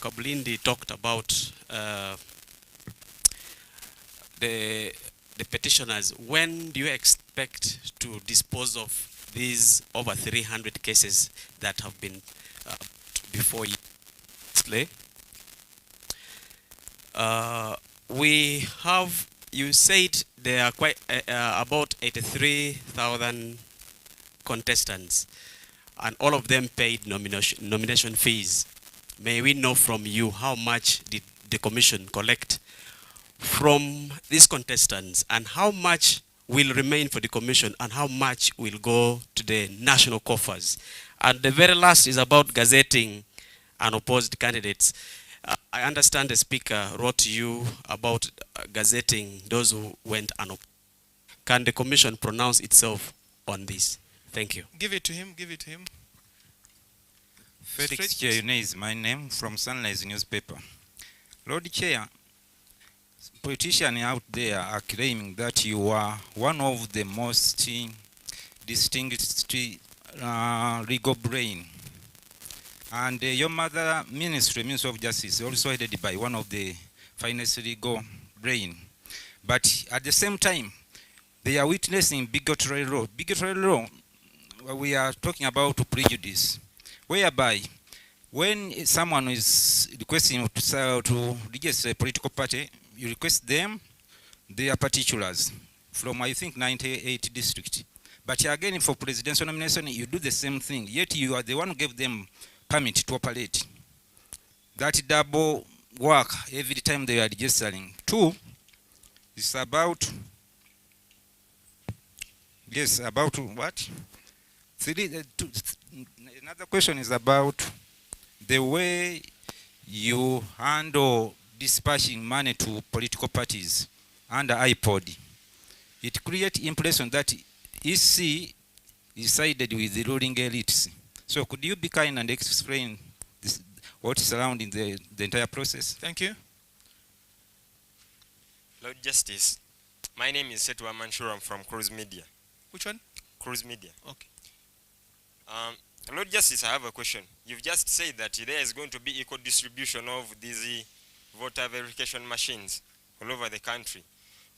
Kabulindi talked about the petitioners. When do you expect to dispose of these over 300 cases that have been before you? We have, you said there are quite about 83,000 contestants, and all of them paid nomination fees. May we know from you how much did the commission collect from these contestants, and how much will remain for the commission, and how much will go to the national coffers? And the very last is about gazetting unopposed candidates. I understand the speaker wrote to you about gazetting those who went unopposed. Can the commission pronounce itself on this? Thank you. Give it to him, give it to him. Felix Cheyune is my name, from Sunrise newspaper. Lord Chair, politicians out there are claiming that you are one of the most distinguished legal brain. And your mother ministry, Ministry of Justice, also headed by one of the finest legal brain. But at the same time, they are witnessing bigotry law. Bigotry law, we are talking about prejudice, whereby when someone is requesting to register a political party, you request them their particulars from, I think, 98 district. But again, for presidential nomination, you do the same thing, yet you are the one who gave them permit to operate. That double work every time they are registering. Two, it's about, yes, about what? Another question is about the way you handle dispatching money to political parties under iPod. It creates impression that EC is sided with the ruling elites. So could you be kind and explain this, what is surrounding the entire process? Thank you. Lord Justice, my name is Setu Amanshura. I'm from Cruise Media. Which one? Cruise Media. Okay. Lord Justice, I have a question. You've just said that there is going to be equal distribution of these voter verification machines all over the country.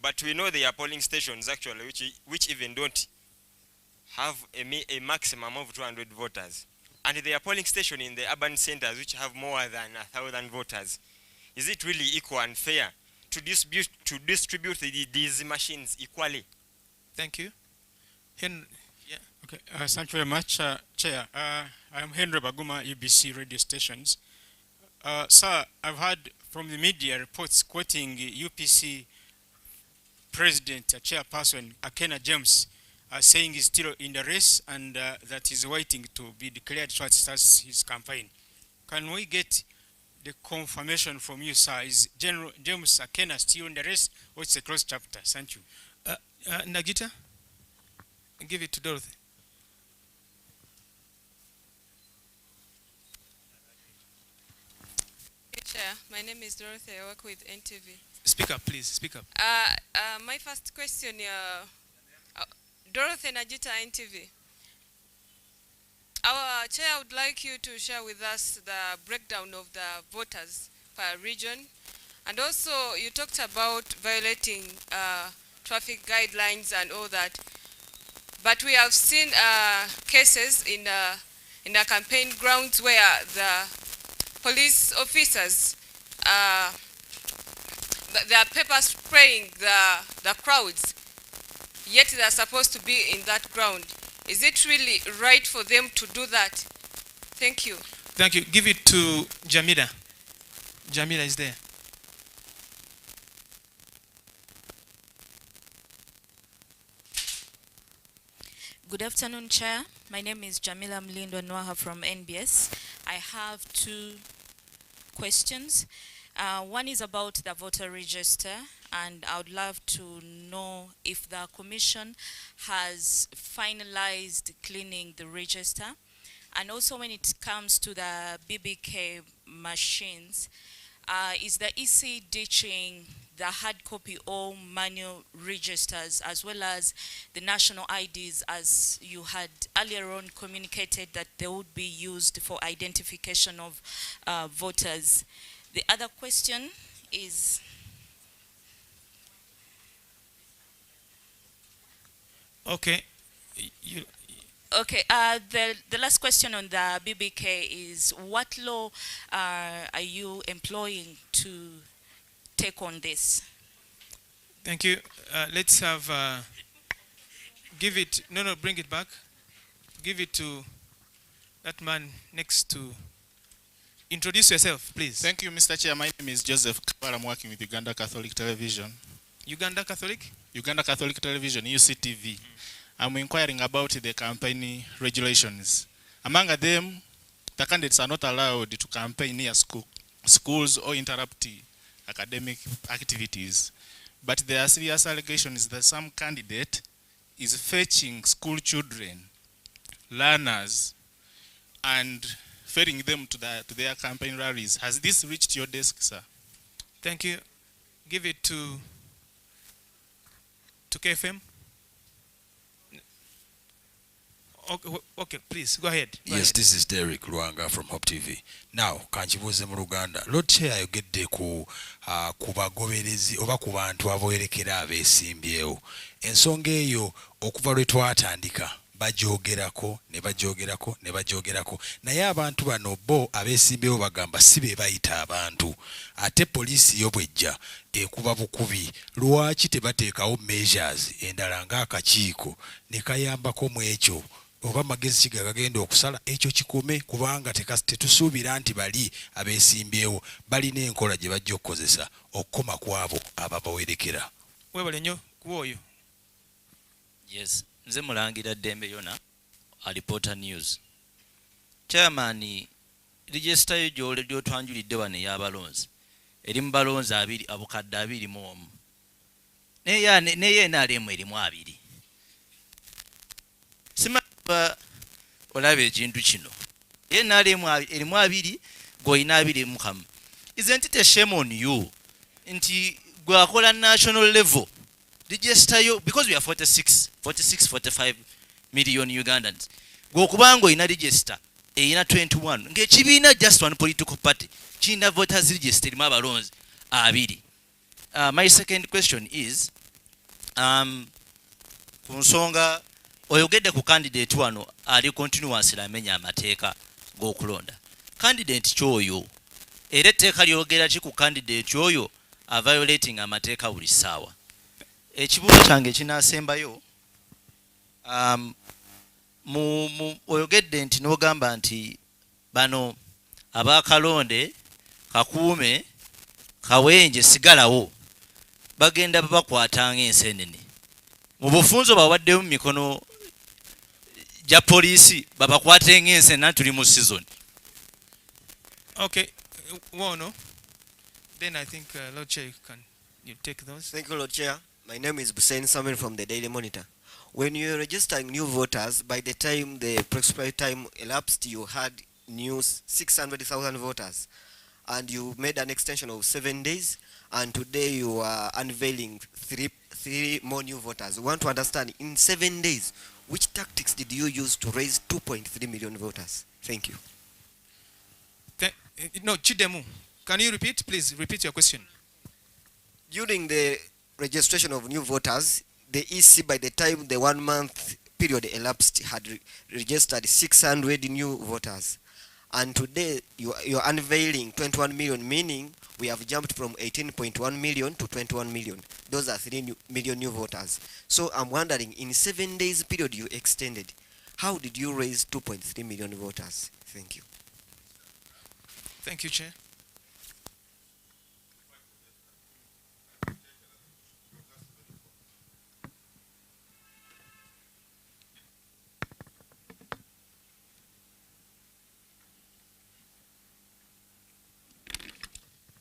But we know there are polling stations actually which even don't have a maximum of 200 voters. And there are polling stations in the urban centers which have more than 1,000 voters. Is it really equal and fair to distribute these machines equally? Thank you. Yeah. Okay. Thank you very much, Chair. I am Henry Baguma, UBC radio stations. Sir, I've heard from the media reports quoting UPC President, Chairperson Akena James, saying he's still in the race and that he's waiting to be declared to start his campaign. Can we get the confirmation from you, sir? Is General James Akena still in the race, or it's a closed chapter? Thank you. Nagita, give it to Dorothy. Chair, my name is Dorothy. I work with NTV. Speak up, please. Speak up. My first question, Dorothy Najita, NTV. Our chair would like you to share with us the breakdown of the voters per region. And also, you talked about violating traffic guidelines and all that. But we have seen cases in the campaign grounds where the police officers they are pepper spraying the crowds, yet they are supposed to be in that ground. Is it really right for them to do that? Thank you. Thank you. Give it to Jamila. Jamila is there. Good afternoon, Chair. My name is Jamila Mlindo Nwaha from NBS. I have two questions. One is about the voter register, and I would love to know if the Commission has finalized cleaning the register. And also when it comes to the BBK machines, Is the EC ditching the hard copy or manual registers as well as the national IDs, as you had earlier on communicated that they would be used for identification of voters? The other question is, Okay. okay, the last question on the BBK is, what law are you employing to take on this? Thank you. Let's have, give it, no, bring it back. Give it to that man next to, introduce yourself, please. Thank you, Mr. Chair. My name is Joseph Kabara. I'm working with Uganda Catholic Television. Uganda Catholic? Uganda Catholic Television, UCTV. I'm inquiring about the campaign regulations. Among them, the candidates are not allowed to campaign near schools or interrupt academic activities. But there are serious allegations that some candidate is fetching school children, learners, and ferrying them to their campaign rallies. Has this reached your desk, sir? Thank you. Give it to KFM. Okay, please, go ahead. Yes, this is Derek Luanga from Hope TV. Now, kanchibuze mu Luganda. Lord Chair ayogedde ku bagoberezi oba ku bantu aboyerekera abeesimbyewo. Ensonga eyo okuva lwe twatandika bajoogerako ne bajoogerako naye abantu bano bo abeesimbyewo bagamba si be bayita abantu, ate poliisi yo bwejja ekuba bukubi. Lwaki tebateekawo measures endala ng'akakiiko ne kayambako mu ekyo, oba magezi kiga gagenda okusala ekyo kikume, kubanga tetusuubira nti bali abeesimbyewo balina enkola gye bajja okukozesa okukoma ku abo ababawerekera. Webale nnyo kuba oyo. Yes, nze Mulangira Dembe Yona, a Reporter News. Chairman, register yo gy'otwanjulidde wano ey'abalonzi. Erimu balonzi abukadde 21. Neye NRM erimu 2. Simaba olabe ekintu kino. Ye NRM erimu 2, goyina 21. Isn't it a shame on you? Nti gwakola national level. Register yo, because we are 45 million Ugandans. Gokubango ina register ina 21. Ngekibiina just one political party. China voters register mu abalonzi 2. My second question is, ku nsonga oyogedde ku candidate wano ali continuously amenya amateeka g'okulonda. Candidate kyoyo era etteeka lyogera ki ku candidate oyo a violating amateeka buli ssaawa? Ekibuuzo kyange kinaasembayo, oyogedde nti n'ogamba nti bano abaakalonde Kakuume Kawenje sigalawo bagenda babakwatanga enseenene. Mu bufunzo bawaddeyo mu mikono gya poliisi babakwatenga enseenene tuli mu season. Okay, Wono. Then I think Lord Chair, you take those? Thank you, Lord Chair. My name is Hussein Samuel from the Daily Monitor. When you're registering new voters, by the time the prescribed time elapsed, you had new 600,000 voters. And you made an extension of 7 days, and today you are unveiling three more new voters. We want to understand, in 7 days, which tactics did you use to raise 2.3 million voters? Thank you. No, Chidemu, can you repeat? Please repeat your question. During the registration of new voters, the EC, by the time the 1 month period elapsed, had registered 600 new voters. And today you're unveiling 21 million, meaning we have jumped from 18.1 million to 21 million. Those are 3 million new voters. So I'm wondering, in 7 days period you extended, how did you raise 2.3 million voters? Thank you. Thank you, Chair.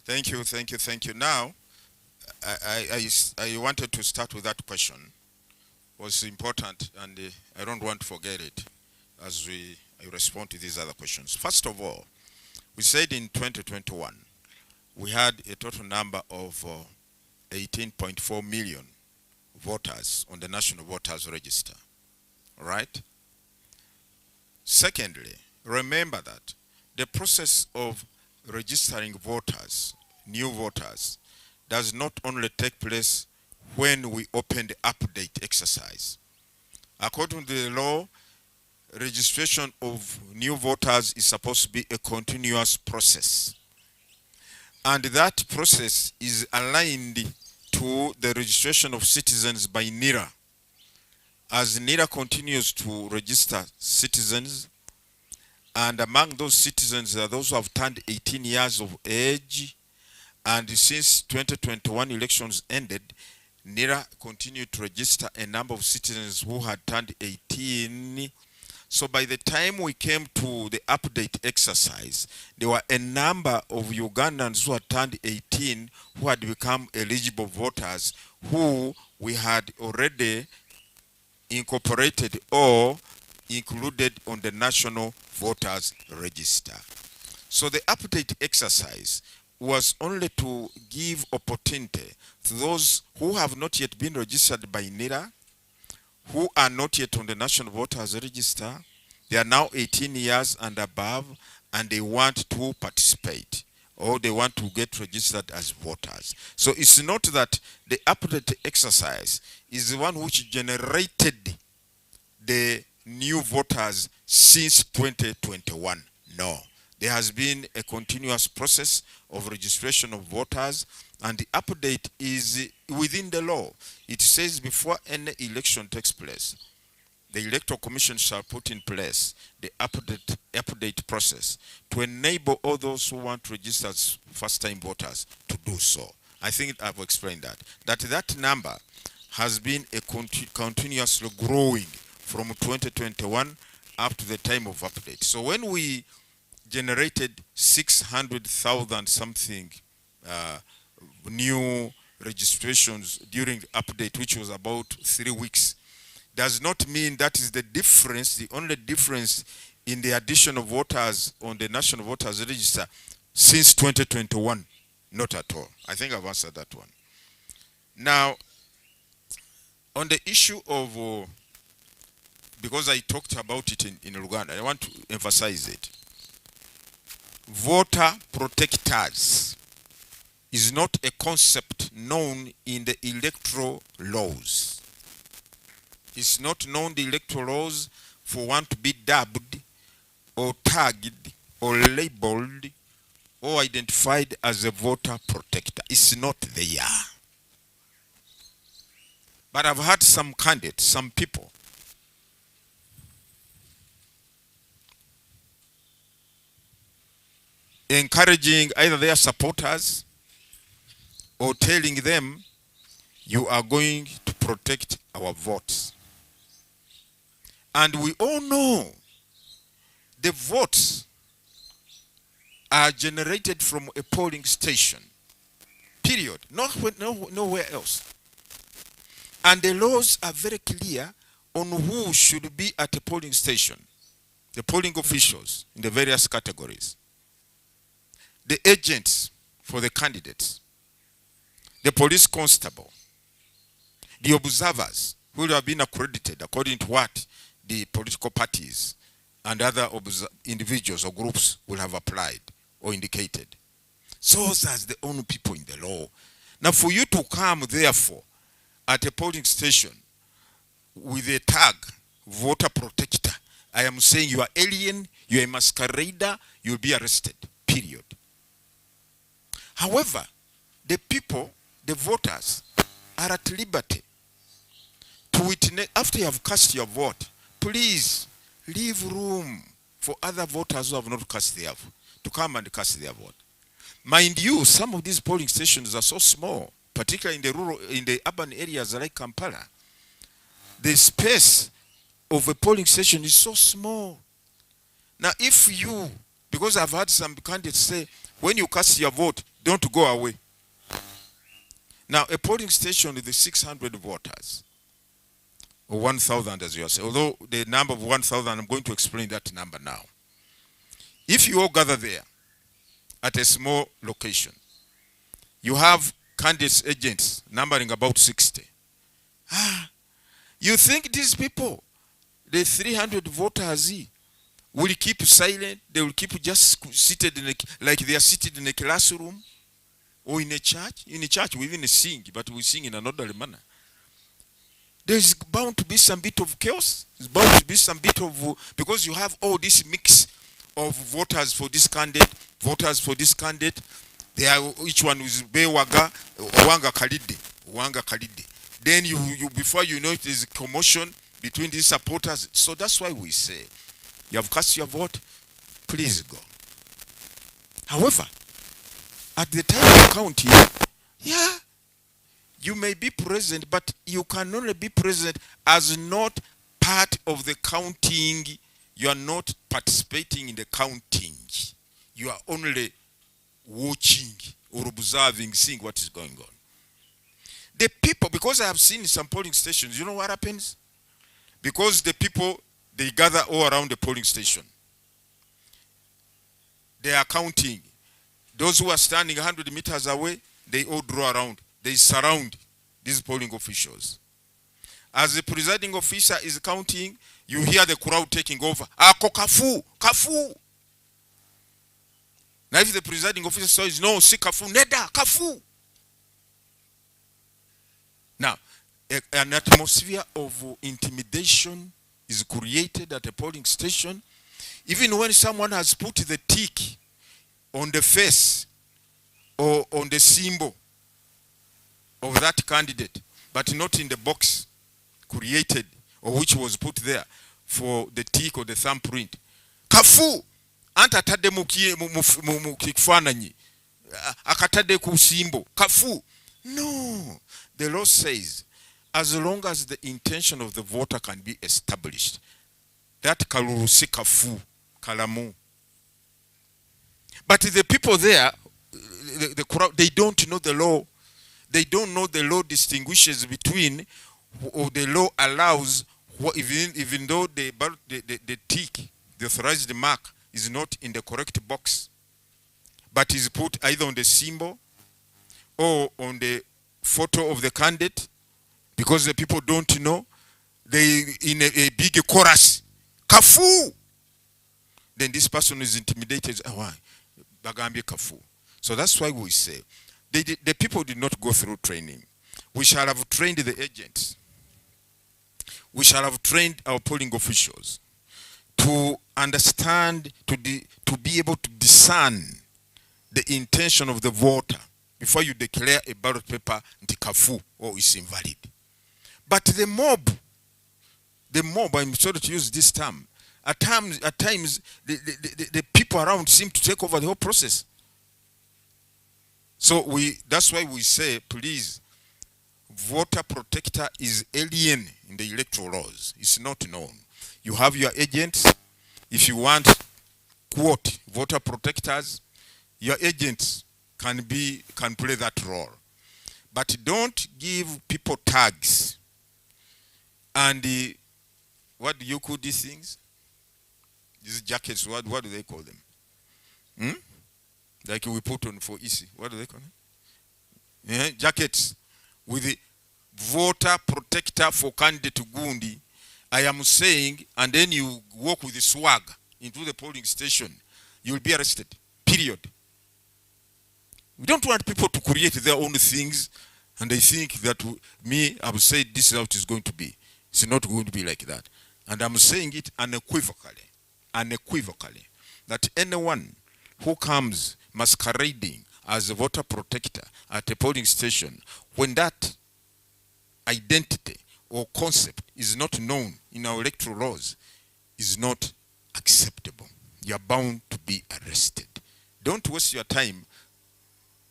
Thank you. Now, I wanted to start with that question. It was important, and I don't want to forget it as I respond to these other questions. First of all, we said in 2021, we had a total number of 18.4 million voters on the National Voters Register. All right? Secondly, remember that the process of registering voters, new voters, does not only take place when we open the update exercise. According to the law, registration of new voters is supposed to be a continuous process. And that process is aligned to the registration of citizens by NIRA. As NIRA continues to register citizens, and among those citizens are those who have turned 18 years of age, and since 2021 elections ended, NIRA continued to register a number of citizens who had turned 18. So by the time we came to the update exercise, there were a number of Ugandans who had turned 18 who had become eligible voters, who we had already incorporated or included on the National Voters Register. So the update exercise was only to give opportunity to those who have not yet been registered by NIRA, who are not yet on the National Voters Register. They are now 18 years and above, and they want to participate, or they want to get registered as voters. So it's not that the update exercise is the one which generated the new voters since 2021. No. There has been a continuous process of registration of voters, and the update is within the law. It says before any election takes place, the Electoral Commission shall put in place the update process to enable all those who want to register as first-time voters to do so. I think I've explained that. That number has been continuously growing from 2021 up to the time of update. So when we generated 600,000 something new registrations during the update, which was about 3 weeks, does not mean that is the difference, the only difference in the addition of voters on the National Voters Register since 2021. Not at all. I think I've answered that one. Now, on the issue of, because I talked about it in Uganda, I want to emphasize it. Voter protectors is not a concept known in the electoral laws. It's not known in the electoral laws for one to be dubbed or tagged or labeled or identified as a voter protector. It's not there. But I've had some candidates, some people, encouraging either their supporters or telling them, you are going to protect our votes. And we all know the votes are generated from a polling station, period, nowhere else. And the laws are very clear on who should be at a polling station, the polling officials in the various categories, the agents for the candidates, the police constable, the observers who will have been accredited according to what the political parties and other individuals or groups will have applied or indicated. So as the only people in the law. Now for you to come therefore at a polling station with a tag, voter protector, I am saying you are alien, you are a masquerader, you will be arrested, period. However, the people, the voters, are at liberty to witness, after you have cast your vote, please leave room for other voters who have not cast their vote to come and cast their vote. Mind you, some of these polling stations are so small, particularly in the urban areas like Kampala. The space of a polling station is so small. Now, if you, because I've had some candidates say, when you cast your vote, don't go away. Now, a polling station with 600 voters, or 1,000 as you are saying, although the number of 1,000, I'm going to explain that number now. If you all gather there at a small location, You have candidates agents numbering about 60. You think these people, the 300 voters, will keep silent? They will keep just seated in like they are seated in a classroom or in a church? In a church we even sing, but we sing in an orderly manner. There's bound to be some bit of chaos. There's bound to be some bit of, because you have all this mix of voters for this candidate, voters for this candidate. They are, each one is Bewaga, Wanga Kalide, Wanga Kalide. Then you before you know it, there's a commotion between these supporters. So that's why we say, you have cast your vote, please go. However, at the time of counting, yeah, you may be present, but you can only be present as not part of the counting. You are not participating in the counting. You are only watching or observing, seeing what is going on. The people, because I have seen some polling stations, you know what happens? Because the people, they gather all around the polling station. They are counting. Those who are standing 100 meters away, they all draw around. They surround these polling officials. As the presiding officer is counting, you hear the crowd taking over. Ako kafu, kafu. Now if the presiding officer says, no, see kafu, neda, kafu. Now, an atmosphere of intimidation is created at a polling station. Even when someone has put the tick on the face or on the symbol of that candidate, but not in the box created or which was put there for the tick or the thumbprint. Kafu anta tade mukifananyi akatade ku symbol. Kafu. No. The law says, as long as the intention of the voter can be established, that kalurusi kafu kalamu. But the people there, the crowd, they don't know the law. They don't know the law distinguishes between, or the law allows, even though the tick, the authorized mark, is not in the correct box, but is put either on the symbol or on the photo of the candidate, because the people don't know, they in a big chorus, kafu. Then this person is intimidated. Oh, why? Bagambi kafu. So that's why we say, the people did not go through training. We shall have trained the agents. We shall have trained our polling officials to understand, to be able to discern the intention of the voter before you declare a ballot paper ntikafu or is invalid. But the mob, I'm sorry to use this term, at times the people around seem to take over the whole process. So that's why we say, please, voter protector is alien in the electoral laws. It's not known. You have your agents. If you want, quote, voter protectors, your agents can play that role. But don't give people tags. And what do you call these things? These jackets, what do they call them? Like we put on for easy. What do they call them? Yeah, jackets with the voter protector for candidate Gundi. I am saying, and then you walk with the swag into the polling station, you will be arrested. Period. We don't want people to create their own things and they think that I will say this is how it is going to be. It's not going to be like that. And I'm saying it unequivocally, that anyone who comes masquerading as a voter protector at a polling station, when that identity or concept is not known in our electoral laws, is not acceptable. You are bound to be arrested. Don't waste your time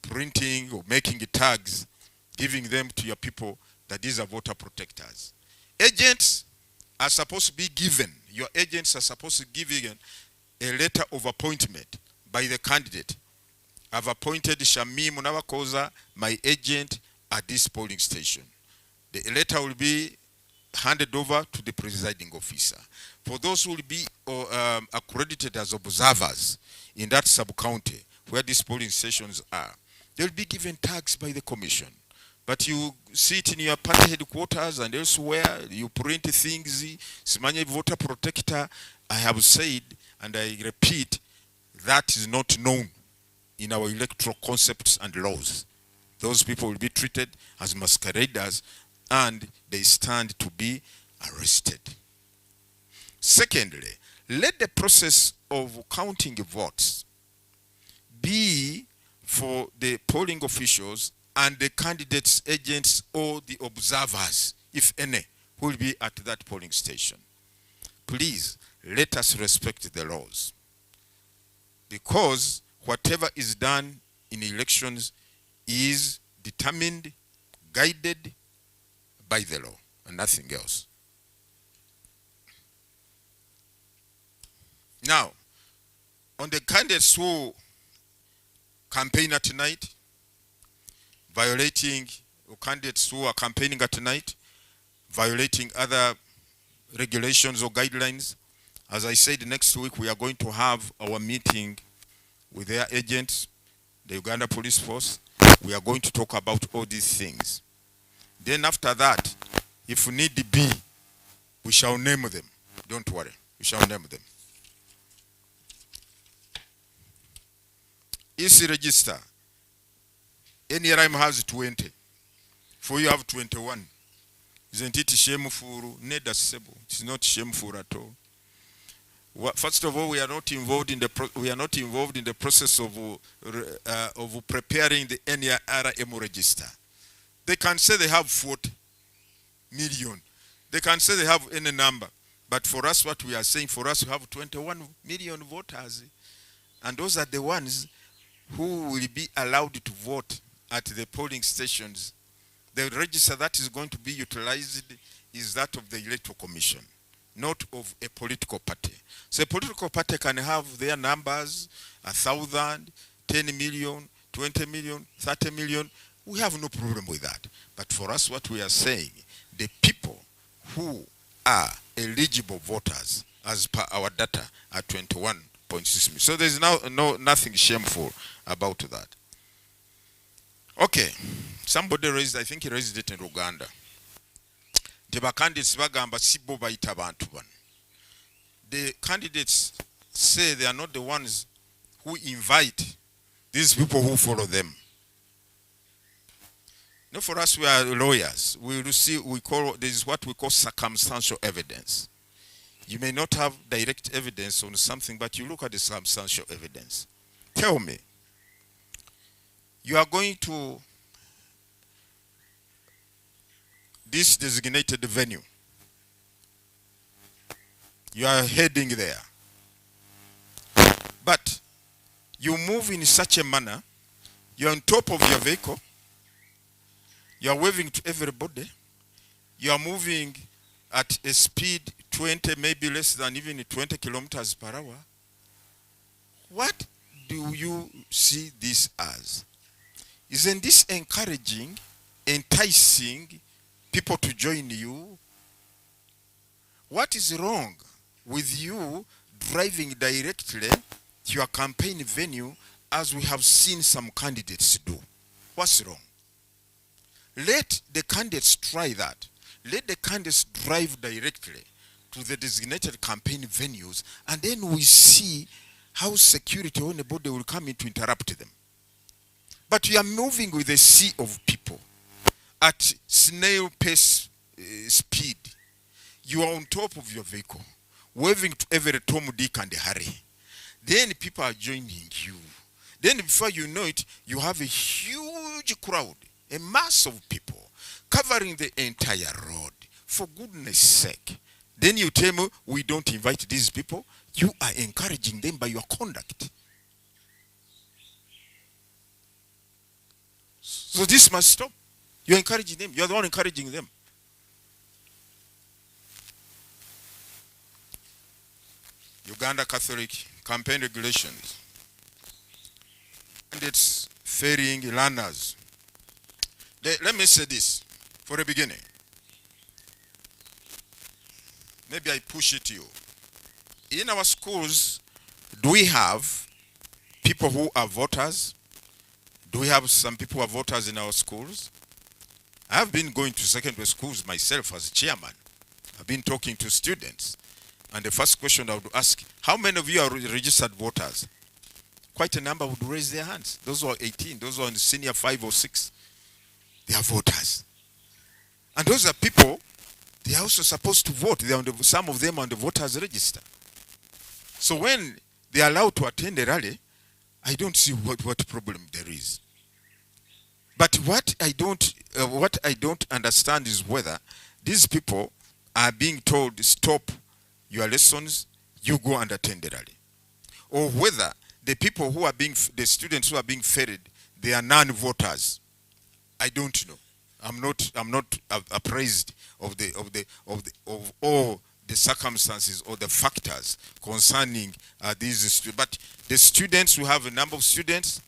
printing or making tags, giving them to your people that these are voter protectors. Agents are supposed to be given, your agents are supposed to be given a letter of appointment by the candidate. I've appointed Shami Munawakoza, my agent, at this polling station. The letter will be handed over to the presiding officer. For those who will be accredited as observers in that sub-county where these polling stations are, They'll be given tags by the commission. But you sit in your party headquarters and elsewhere, you print things, Simanye voter protector. I have said, and I repeat, that is not known in our electoral concepts and laws. Those people will be treated as masqueraders and they stand to be arrested. Secondly, let the process of counting votes be for the polling officials and the candidates' agents or the observers, if any, who will be at that polling station. Please, let us respect the laws. Because whatever is done in elections is determined, guided by the law, and nothing else. Now, on the candidates who campaign at night, violating, or candidates who are campaigning at night, violating other regulations or guidelines, as I said, next week we are going to have our meeting with their agents, the Uganda Police Force. We are going to talk about all these things. Then after that, if need be, we shall name them. Don't worry, we shall name them. EC register. Any rhyme has 20. For you have 21. Isn't it shameful? It's not shameful at all. First of all, we are not involved in the process of preparing the NRM register. They can say they have 40 million. They can say they have any number. But for us, what we are saying, for us, we have 21 million voters. And those are the ones who will be allowed to vote at the polling stations. The register that is going to be utilized is that of the Electoral Commission, not of a political party. So a political party can have their numbers, 1,000, 10 million, 20 million, 30 million. We have no problem with that. But for us, what we are saying, the people who are eligible voters, as per our data, are 21.6 million. So there's nothing shameful about that. Okay, somebody raised, I think he raised it in Uganda. The candidates say they are not the ones who invite these people who follow them. No, for us, we are lawyers. This is what we call circumstantial evidence. You may not have direct evidence on something, but you look at the circumstantial evidence. Tell me, you are going to this designated venue. You are heading there. But you move in such a manner, you're on top of your vehicle, you are waving to everybody, you are moving at a speed 20, maybe less than even 20 kilometers per hour. What do you see this as? Isn't this encouraging, enticing people to join you? What is wrong with you driving directly to your campaign venue as we have seen some candidates do? What's wrong? Let the candidates try that. Let the candidates drive directly to the designated campaign venues, and then we see how security or anybody will come in to interrupt them. But you are moving with a sea of people at snail pace speed. You are on top of your vehicle, waving to every Tom, Dick, and Harry. Then people are joining you. Then before you know it, you have a huge crowd, a mass of people covering the entire road. For goodness sake. Then you tell me we don't invite these people. You are encouraging them by your conduct. So this must stop. You're encouraging them. You're the one encouraging them. Uganda Catholic campaign regulations. And it's fairing learners. Let me say this for the beginning. Maybe I push it to you. In our schools, do we have people who are voters? Do we have some people who are voters in our schools? I have been going to secondary schools myself as chairman. I've been talking to students. And the first question I would ask, how many of you are registered voters? Quite a number would raise their hands. Those who are 18, those who are in senior 5 or 6, they are voters. And those are people, they are also supposed to vote. They are on the, some of them are on the voters register. So when they are allowed to attend a rally, I don't see what problem there is. But what I don't understand is whether these people are being told, stop your lessons, you go and attend the rally. Or whether the people who are being, the students who are being ferried, they are non-voters. I don't know. I'm not appraised of all the circumstances or the factors concerning these students. But the students, we have a number of students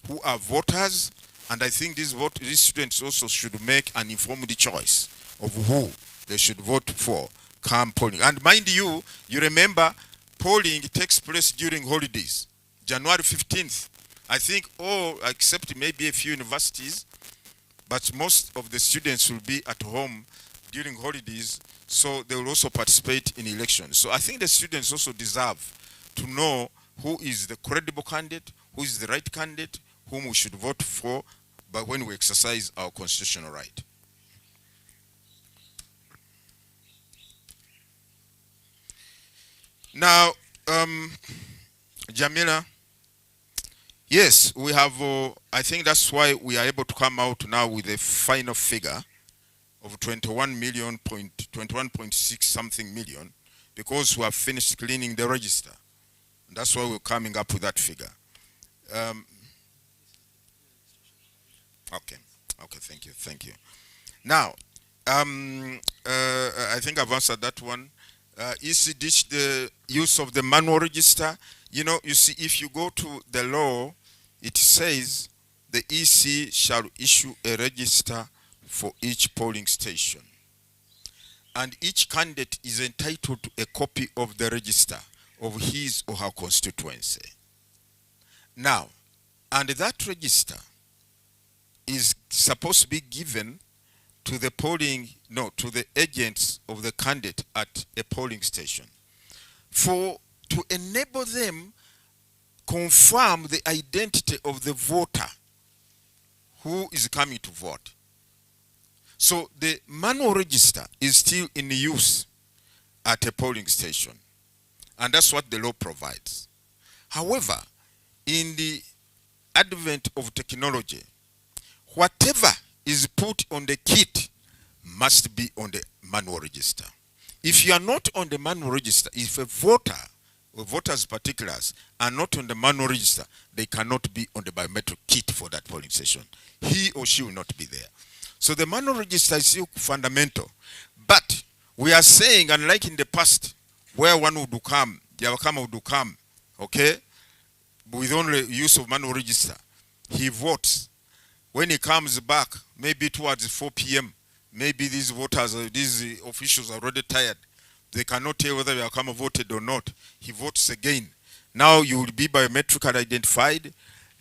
who are voters, and I think these students also should make an informed choice of who they should vote for come polling. And mind you, you remember polling takes place during holidays. January 15th. I think all except maybe a few universities, but most of the students will be at home during holidays, so they will also participate in elections. So I think the students also deserve to know who is the credible candidate, who is the right candidate, whom we should vote for, but when we exercise our constitutional right. Now, Jamila, yes, we have, I think that's why we are able to come out now with a final figure of 21.6 something million, because we have finished cleaning the register. And that's why we're coming up with that figure. Okay, thank you. Now, I think I've answered that one. EC ditch the use of the manual register. You know, you see, if you go to the law, it says the EC shall issue a register for each polling station. And each candidate is entitled to a copy of the register of his or her constituency. Now, and that register is supposed to be given to the to the agents of the candidate at a polling station, to enable them confirm the identity of the voter who is coming to vote. So the manual register is still in use at a polling station, and that's what the law provides. However, in the advent of technology, whatever is put on the kit must be on the manual register. If you are not on the manual register, if a voter or voters' particulars are not on the manual register, they cannot be on the biometric kit for that polling station. He or she will not be there. So the manual register is still fundamental. But we are saying, unlike in the past, where one would come, the Yawakama would come, okay, with only use of manual register, he votes. When he comes back, maybe towards 4 p.m., maybe these voters, these officials are already tired. They cannot tell whether Yawakama voted or not. He votes again. Now you will be biometrically identified.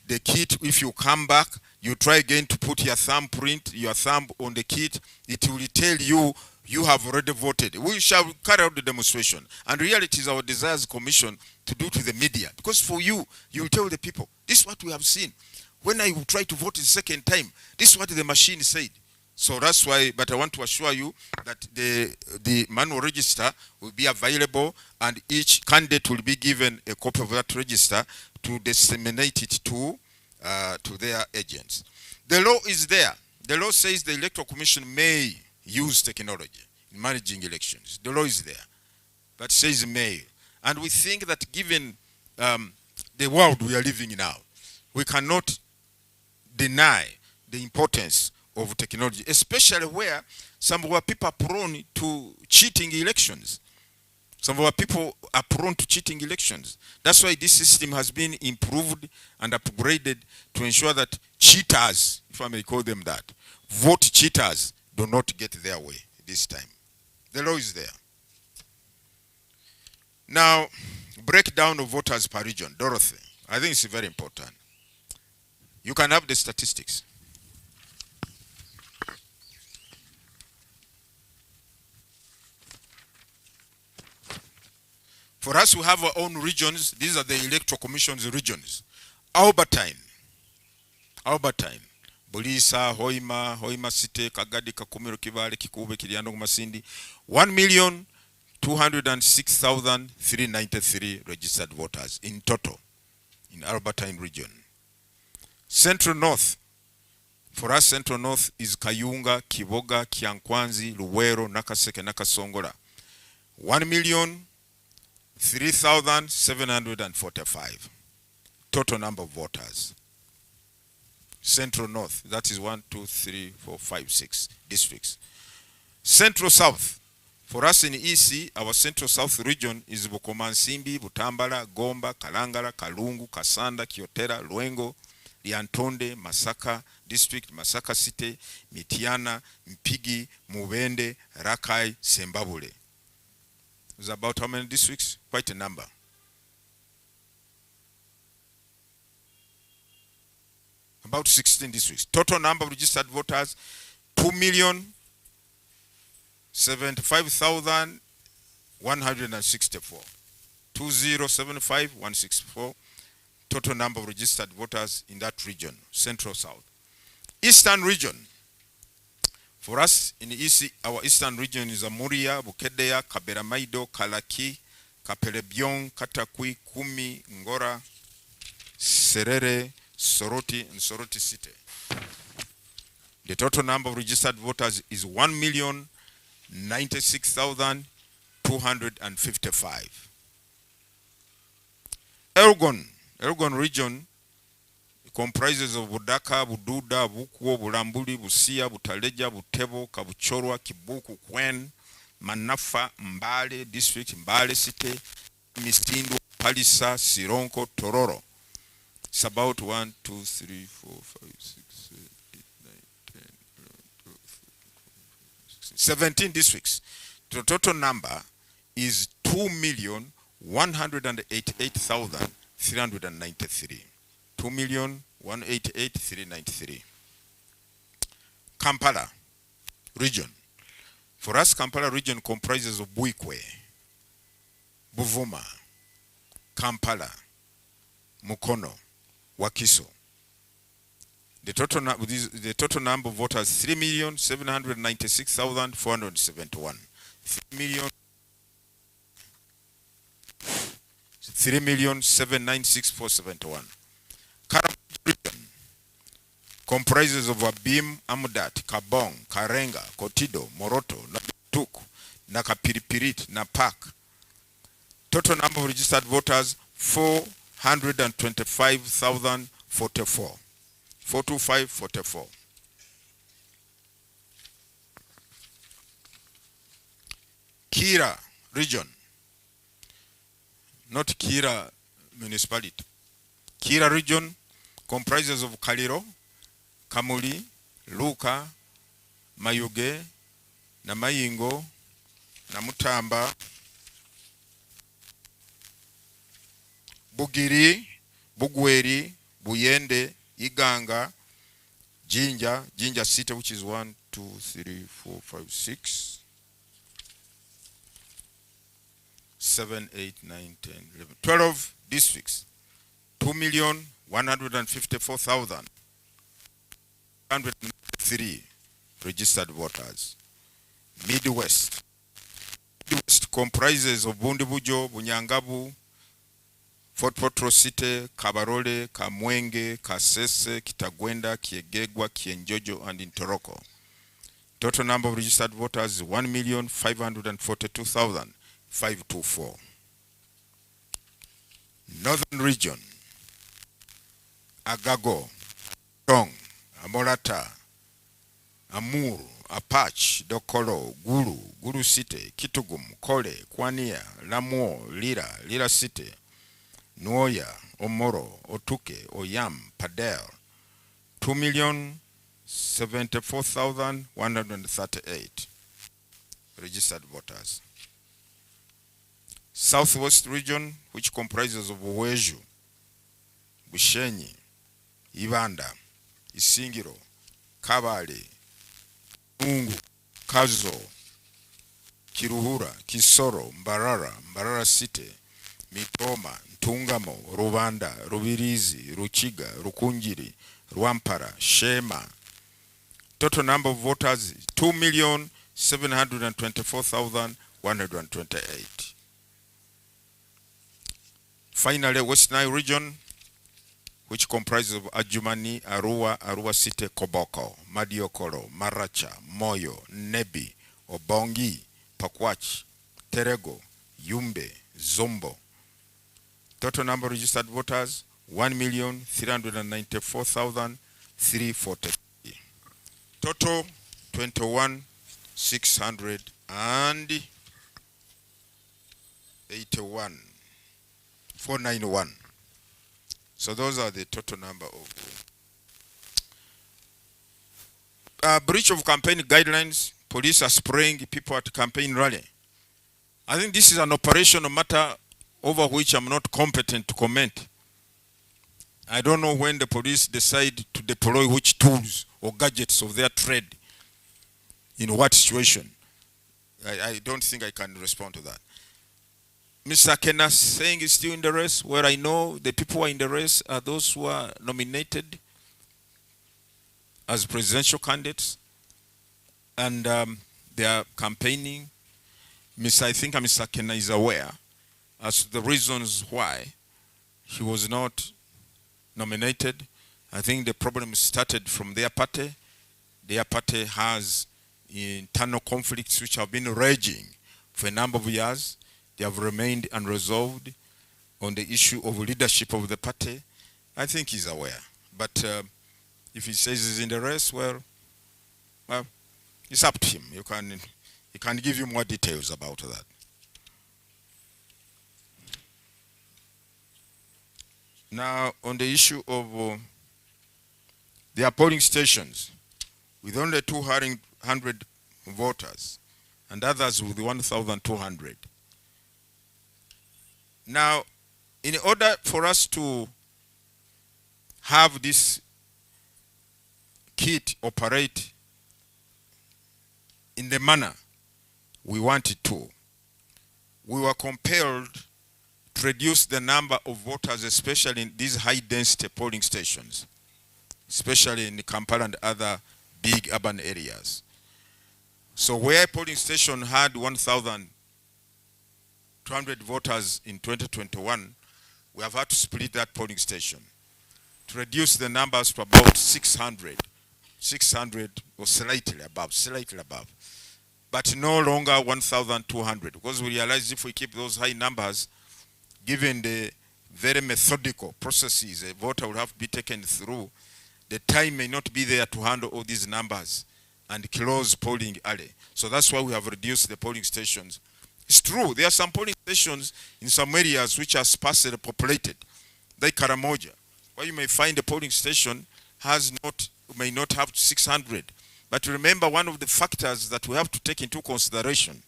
The kit, if you come back, you try again to put your thumbprint, your thumb on the kit. It will tell you you have already voted. We shall carry out the demonstration. And really it is our desires commission to do to the media. Because for you, you will tell the people, this is what we have seen. When I will try to vote the second time, this is what the machine said. So that's why, but I want to assure you that the manual register will be available, and each candidate will be given a copy of that register to disseminate it to their agents. The law is there. The law says the Electoral Commission may use technology in managing elections. The law is there, but says may. And we think that given the world we are living in now, we cannot deny the importance of technology, especially where some of our people are prone to cheating elections. Some of our people are prone to cheating elections. That's why this system has been improved and upgraded to ensure that cheaters, if I may call them that, vote cheaters do not get their way this time. The law is there. Now, breakdown of voters per region. Dorothy, I think it's very important. You can have the statistics. For us, we have our own regions. These are the Electoral Commission's regions. Albertine, Bulisa, Hoima City, Kagadi, Kakumiro, Kivale, Kikube, Kiriano, Masindi, 1,206,393 registered voters in total in Albertine region. Central North, for us, Central North is Kayunga, Kiboga, Kiankwanzi, Luwero, Nakaseke, Nakasongola. 1,003,745 total number of voters. Central North, that is 1, 2, 3, 4, 5, 6 districts. Central South, for us in EC, our Central South region is Bukomansimbi, Butambala, Gomba, Kalangala, Kalungu, Kasanda, Kiotera, Luengo, Liantonde, Masaka district, Masaka city, Mitiana, Mpigi, Mubende, Rakai, Sembabule. It's about how many districts? Quite a number. About 16 districts. Total number of registered voters, 2,075,164. 2,075,164. Total number of registered voters in that region, Central South. Eastern region. For us in EC, our eastern region is Amuria, Bukedea, Kaberamaido, Kalaki, Kapelebion, Katakui, Kumi, Ngora, Serere, Soroti, and Soroti City. The total number of registered voters is 1,096,255. Elgon region comprises of Budaka, Bududa, Bukuo, Bulambuli, Busia, Butaleja, Butebo, Kabuchorwa, Kibuku, Kwen, Manafa, Mbale district, Mbale city, Mistindu, Palisa, Sironko, Tororo. It's about 1, 2, 3, 4, 5, 6, 7, 8, 9, 10, 11, 12, 13, 17 districts. The total number is 2,188,393. 2,188,393. Kampala region. For us, Kampala region comprises of Buikwe, Buvuma, Kampala, Mukono, Wakiso. The total number of voters 3,796,471. 3,796,471. Karamojong region comprises of Abim, Amudat, Kabong, Karenga, Kotido, Moroto, Nabituk, Nakapiripirit, Napak. Total number of registered voters 425,044. 425,44. Kira region, not Kira municipality. Kira region comprises of Kaliro, Kamuli, Luka, Mayuge, Namayingo, Namutamba, Bugiri, Bugweri, Buyende, Iganga, Jinja City, which is 1, 2, 3, 4, 5, 6, 7, 8, 9, 10, 11, 12 districts. 2,154,103 registered voters. Midwest comprises of Bundibujo, Bunyangabu, Fort Portal City, Kabarole, Kamwenge, Kasese, Kitagwenda, Kiegegwa, Kienjojo, and Intoroko. Total number of registered voters is 1,542,524. Northern region, Agago, Tong, Amorata, Amur, Apache, Dokoro, Guru City, Kitugum, Kole, Kwania, Lamuo, Lira City, Nuoya, Omoro, Otuke, Oyam, Padel. 2,074,138 registered voters. Southwest region, which comprises of Uweju, Bushenyi, Ibanda, Isingiro, Kabale, Mungu, Kazo, Kiruhura, Kisoro, Mbarara City, Mitoma, Ntungamo, Rubanda, Rubirizi, Ruchiga, Rukunjiri, Rwampara, Shema. Total number of voters 2,724,128. Finally, West Nile region, which comprises of Adjumani, Arua City, Koboko, Madiokoro, Maracha, Moyo, Nebi, Obongi, Pakwach, Terego, Yumbe, Zombo. Total number of registered voters 1,394,340. Total 21,681. 491. So those are the total number of breach of campaign guidelines. Police are spraying people at campaign rally. I think this is an operational matter over which I'm not competent to comment. I don't know when the police decide to deploy which tools or gadgets of their trade in what situation. I don't think I can respond to that. Mr. Kenas saying is still in the race, where I know the people who are in the race are those who are nominated as presidential candidates, and they are campaigning. I think Mr. Kenas is aware as to the reasons why he was not nominated. I think the problem started from their party. Their party has internal conflicts which have been raging for a number of years. They have remained unresolved on the issue of leadership of the party. I think he's aware. But if he says he's in the race, well, it's up to him. He can give you more details about that. Now, on the issue of their polling stations, with only 200 voters, and others with 1,200. Now, in order for us to have this kit operate in the manner we wanted to, we were compelled to reduce the number of voters, especially in these high-density polling stations, especially in Kampala and other big urban areas. So where a polling station had 1,200 voters in 2021, we have had to split that polling station to reduce the numbers to about 600 or slightly above. But no longer 1,200, because we realize if we keep those high numbers, given the very methodical processes a voter will have to be taken through, the time may not be there to handle all these numbers and close polling early. So that's why we have reduced the polling stations. It's true, there are some polling stations in some areas which are sparsely populated, like Karamoja, where you may find a polling station may not have 600. But remember, one of the factors that we have to take into consideration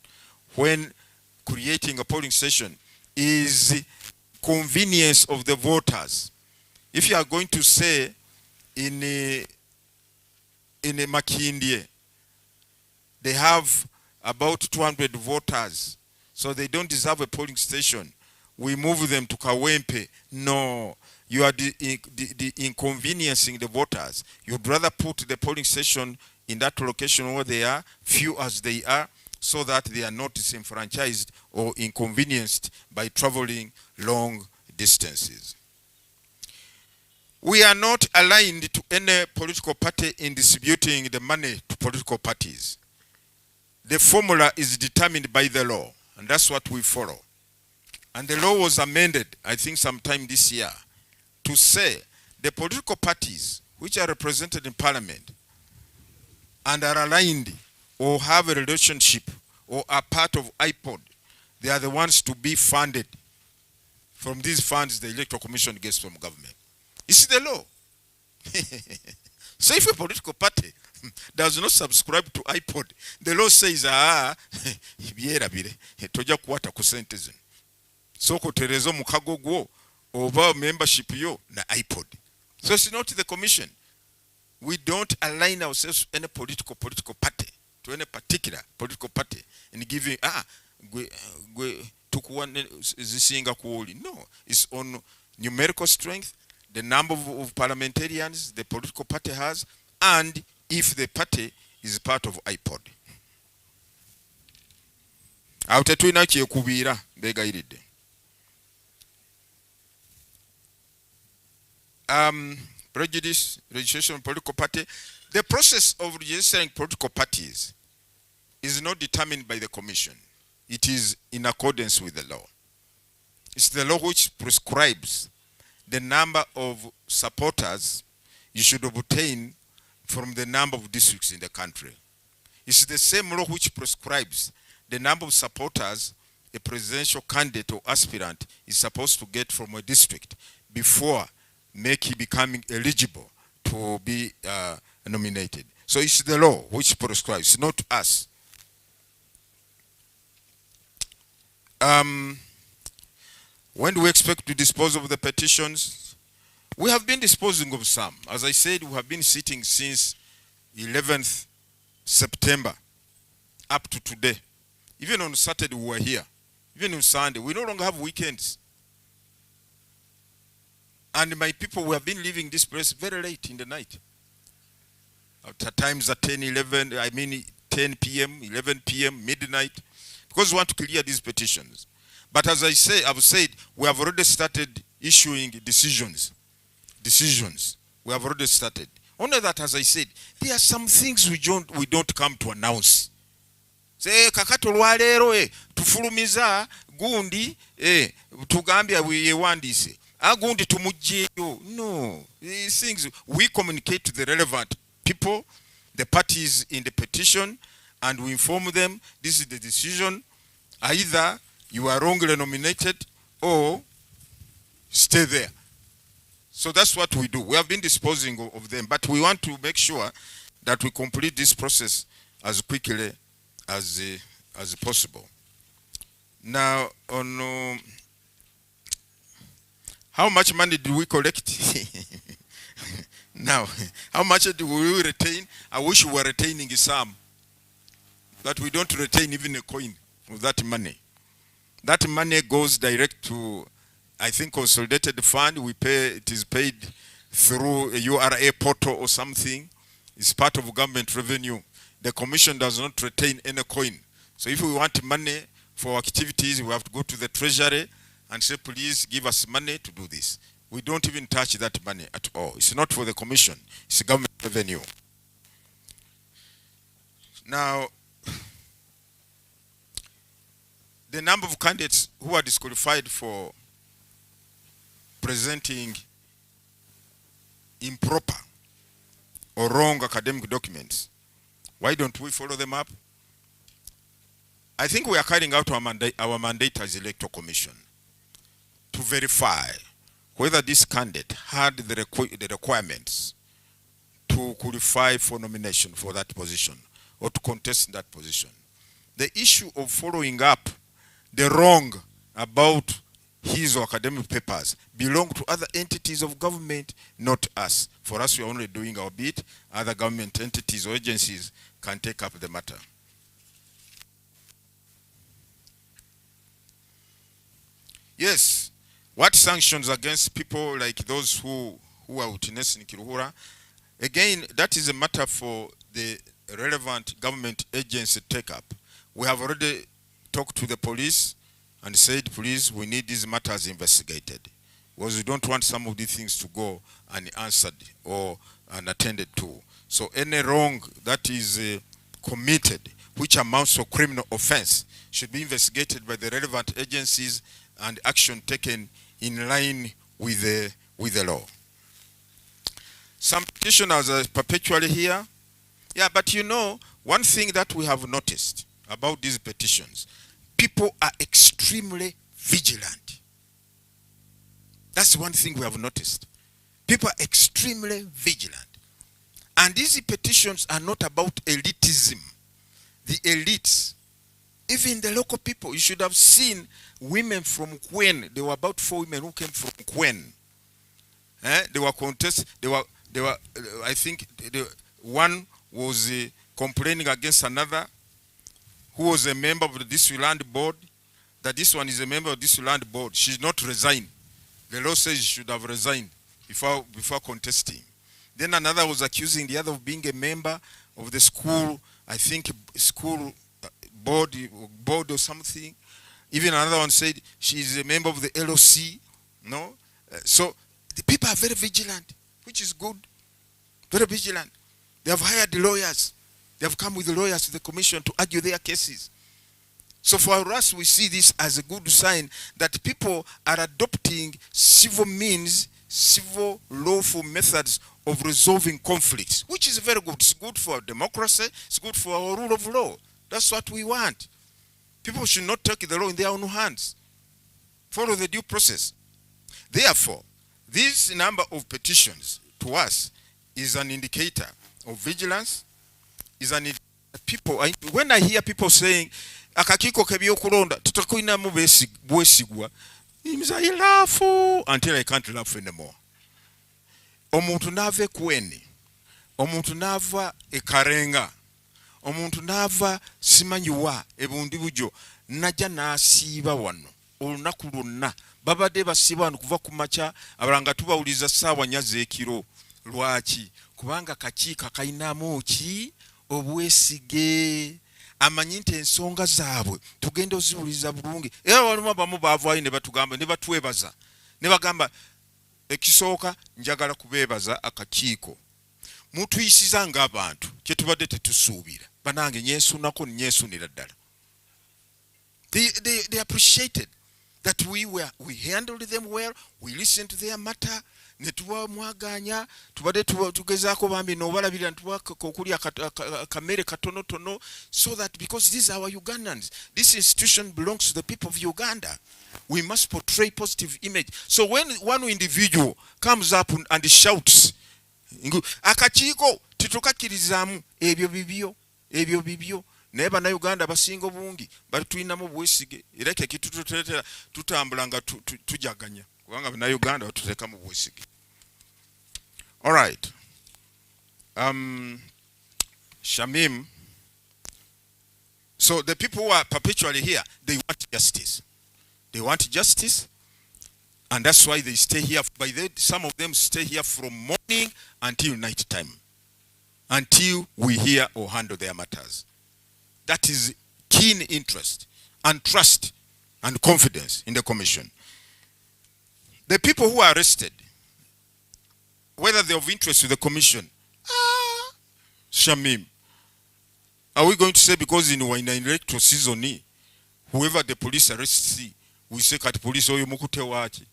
when creating a polling station is convenience of the voters. If you are going to say in a Makindye, they have about 200 voters, so they don't deserve a polling station, we move them to Kawempe. No, you are inconveniencing the voters. You'd rather put the polling station in that location where they are, few as they are, so that they are not disenfranchised or inconvenienced by traveling long distances. We are not aligned to any political party in distributing the money to political parties. The formula is determined by the law, and that's what we follow. And the law was amended, I think sometime this year, to say the political parties which are represented in parliament and are aligned or have a relationship or are part of IPOD, they are the ones to be funded. From these funds, the Electoral Commission gets from government. It's the law. So if a political party does not subscribe to IPOD, the law says, toja kuwata ku sente zino. So kutereza mukago gwo oba membership yo na IPOD. So it's not the commission. We don't align ourselves to any political party, to any particular political party, and giving no, it's on numerical strength, the number of parliamentarians the political party has, and if the party is part of IPOD. Awo tetulina kyekubiira beegayiridde. Prejudice, registration of political party. The process of registering political parties is not determined by the commission. It is in accordance with the law. It's the law which prescribes the number of supporters you should obtain from the number of districts in the country. It's the same law which prescribes the number of supporters a presidential candidate or aspirant is supposed to get from a district before him becoming eligible to be nominated. So it's the law which prescribes, not us. When do we expect to dispose of the petitions? We have been disposing of some. As I said, we have been sitting since 11th September up to today. Even on Saturday we were here. Even on Sunday. We no longer have weekends. And my people, we have been leaving this place very late in the night. At times at 10 p.m., 11 p.m., midnight. Because we want to clear these petitions. But as I've said, we have already started issuing decisions. We have already started. Only that, as I said, there are some things we don't come to announce. Say, kakato lwaleero tufulumiza gundi tugambya yewandise. Agundi tumujjeyo. No. These things, we communicate to the relevant people, the parties in the petition, and we inform them this is the decision. Either you are wrongly nominated or stay there. So that's what we do. We have been disposing of them, but we want to make sure that we complete this process as quickly as possible. Now, on how much money do we collect? Now, how much do we retain? I wish we were retaining some, but we don't retain even a coin of that money. That money goes direct to, I think, consolidated fund. It is paid through a URA portal or something. It's part of government revenue. The commission does not retain any coin. So if we want money for activities, we have to go to the treasury and say, please give us money to do this. We don't even touch that money at all. It's not for the commission. It's government revenue. Now, the number of candidates who are disqualified for presenting improper or wrong academic documents, why don't we follow them up? I think we are carrying out our mandate as Electoral Commission to verify whether this candidate had the requirements to qualify for nomination for that position or to contest that position. The issue of following up the wrong about his or academic papers belong to other entities of government, not us. For us, we are only doing our bit. Other government entities or agencies can take up the matter. Yes, what sanctions against people like those who are witnessing in Kiruhura? Again, that is a matter for the relevant government agency to take up. We have already talked to the police and said, please, we need these matters investigated, because we don't want some of these things to go unanswered or unattended to. So any wrong that is committed, which amounts to criminal offense, should be investigated by the relevant agencies and action taken in line with the law. Some petitioners are perpetually here. Yeah, but you know, one thing that we have noticed about these petitions, people are extremely vigilant. That's one thing we have noticed. People are extremely vigilant. And these petitions are not about elitism. The elites, even the local people, you should have seen women from Kwen. There were about 4 women who came from Kwen. They were They were, I think, one was complaining against another who was a member of the district land board, that this one is a member of this land board. She's not resigned. The law says she should have resigned before contesting. Then another was accusing the other of being a member of the school, I think school board or something. Even another one said she is a member of the LOC. No? So the people are very vigilant, which is good. Very vigilant. They have hired lawyers. They have come with the lawyers to the commission to argue their cases. So for us, we see this as a good sign that people are adopting civil means, civil lawful methods of resolving conflicts, which is very good. It's good for democracy. It's good for our rule of law. That's what we want. People should not take the law in their own hands. Follow the due process. Therefore, this number of petitions to us is an indicator of vigilance, is an indicator people, when I hear people saying, akakiko kebyokulonda tutakuinamu bwesigwa, I laugh until I can't laugh anymore. Omuntu nava kwene, omuntu nava ekarenga, omuntu nava simanyiwa ebundi bujo, najja nasiiba wano olunaku lwonna babadde basiba wano kuva ku makya abalanga tubawuliza ssaawa nnya z'ekiro. Lwaki? Kubanga kakiiko kalinamu ki obwesige, amanyi nti ensonga zaabwe tugenda oziwuliza bulungi. Era walimu abamu baavaayo ne batugamba ne batwebaza ne bagamba ekisooka njagala kubeebaza akakiiko mutuyisiza ng'abantu kye tubadde tetusuubira. Banange nyesunako nyesunira ddala. They appreciated that we handled them well, we listened to their matter, ne tuba mwaganya, tubadde tugezaako bambi n'obalabira ntuba okulya kamere katonotono, so that because these are our Ugandans, this institution belongs to the people of Uganda. We must portray positive image. So when one individual comes up and shouts, akakiiko titukakkirizamu ebyo bibyo, naye bannayuganda basinga obungi bali tulinamu obwesige era ke kitututeetera tutambula nga tujaganya kubanga bannayuganda batuteekamu obwesige. All right. Shamim, so the people who are perpetually here, they want justice. They want justice, and that's why they stay here. Some of them stay here from morning until night time, until we hear or handle their matters. That is keen interest and trust and confidence in the commission. The people who are arrested, whether they're of interest to the commission, Shamim, are we going to say because in an electoral season, whoever the police arrests, we say kat police oyo mukute wachi?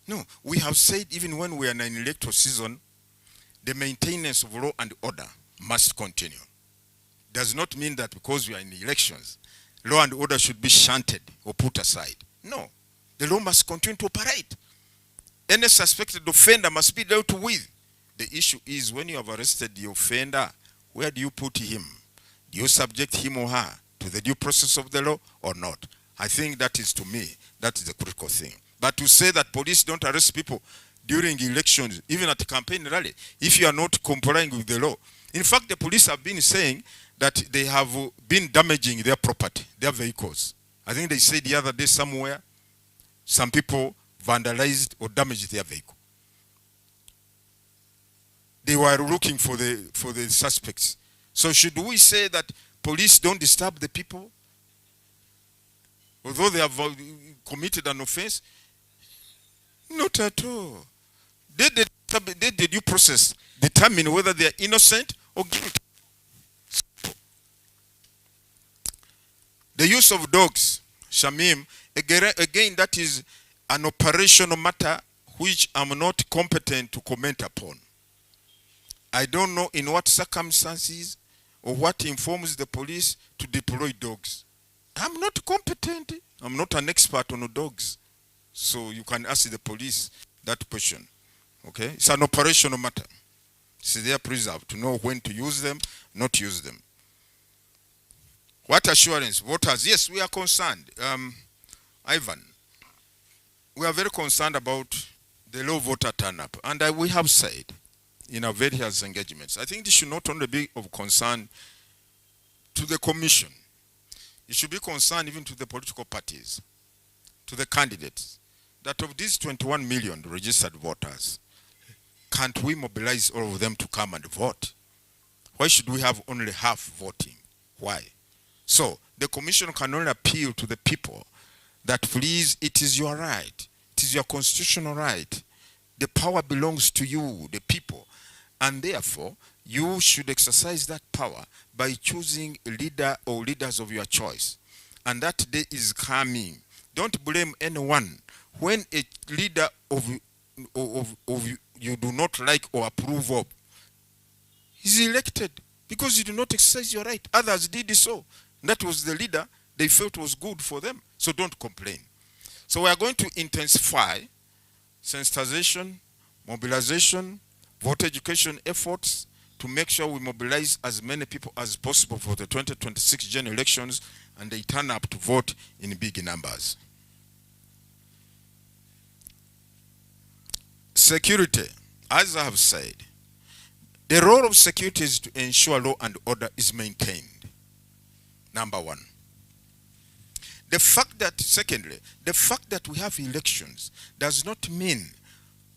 No, we have said even when we are in an electoral season, the maintenance of law and order must continue. Does not mean that because we are in elections, law and order should be shunted or put aside. No, the law must continue to operate. Any suspected offender must be dealt with. The issue is when you have arrested the offender, where do you put him? Do you subject him or her to the due process of the law or not? I think that is, to me, that is the critical thing. But to say that police don't arrest people during elections, even at campaign rally, if you are not complying with the law. In fact, the police have been saying that they have been damaging their property, their vehicles. I think they said the other day somewhere, some people vandalized or damaged their vehicle. They were looking for the suspects. So should we say that police don't disturb the people, although they have committed an offense? Not at all. Did the due process determine whether they are innocent or guilty? The use of dogs, Shamim, again that is an operational matter which I'm not competent to comment upon. I don't know in what circumstances or what informs the police to deploy dogs. I'm not competent. I'm not an expert on dogs. So you can ask the police that question. Okay? It's an operational matter. It's their preserve to know when to use them, not use them. What assurance? Voters, yes, we are concerned. Ivan, we are very concerned about the low voter turn-up. And we have said in our various engagements, I think this should not only be of concern to the commission, it should be concerned even to the political parties, to the candidates, that of these 21 million registered voters, can't we mobilize all of them to come and vote? Why should we have only half voting? Why? So the commission can only appeal to the people that please, it is your right. It is your constitutional right. The power belongs to you, the people. And therefore, you should exercise that power by choosing a leader or leaders of your choice. And that day is coming. Don't blame anyone. When a leader of you do not like or approve of is elected because you do not exercise your right. Others did so. That was the leader they felt was good for them. So don't complain. So we are going to intensify sensitization, mobilization, voter education efforts to make sure we mobilize as many people as possible for the 2026 general elections and they turn up to vote in big numbers. Security, as I have said, the role of security is to ensure law and order is maintained. Number one. The fact that, secondly, the fact that we have elections does not mean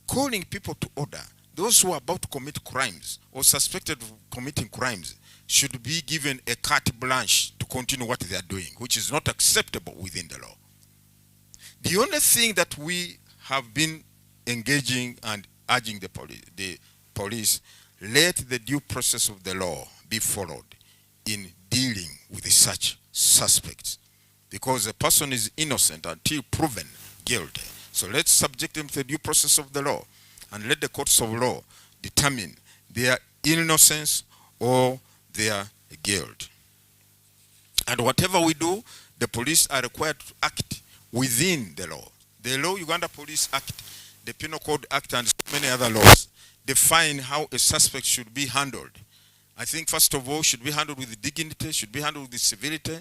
calling people to order. Those who are about to commit crimes or suspected of committing crimes should be given a carte blanche to continue what they are doing, which is not acceptable within the law. The only thing that we have been engaging and urging the police, let the due process of the law be followed in dealing with such suspects, because a person is innocent until proven guilty. So let's subject them to the due process of the law and let the courts of law determine their innocence or their guilt. And whatever we do, the police are required to act within the law. The law, Uganda Police Act, the Penal Code Act, and so many other laws define how a suspect should be handled. I think first of all, should be handled with dignity, should be handled with civility,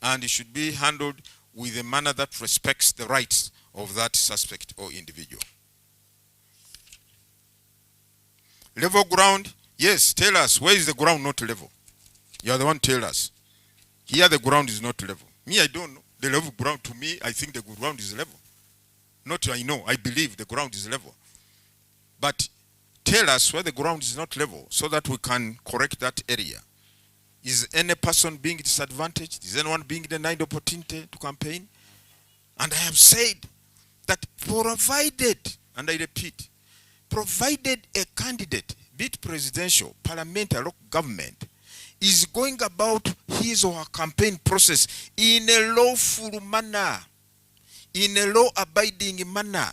and it should be handled with a manner that respects the rights of that suspect or individual. Level ground, yes, tell us, where is the ground not level? You are the one tell us. Here the ground is not level. Me, I don't know. The level ground, to me, I think the ground is level. Not I know, I believe the ground is level. But tell us where the ground is not level so that we can correct that area. Is any person being disadvantaged? Is anyone being denied opportunity to campaign? And I have said that provided, and I repeat, provided a candidate, be it presidential, parliamentary, local government, is going about his or her campaign process in a lawful manner, in a law-abiding manner,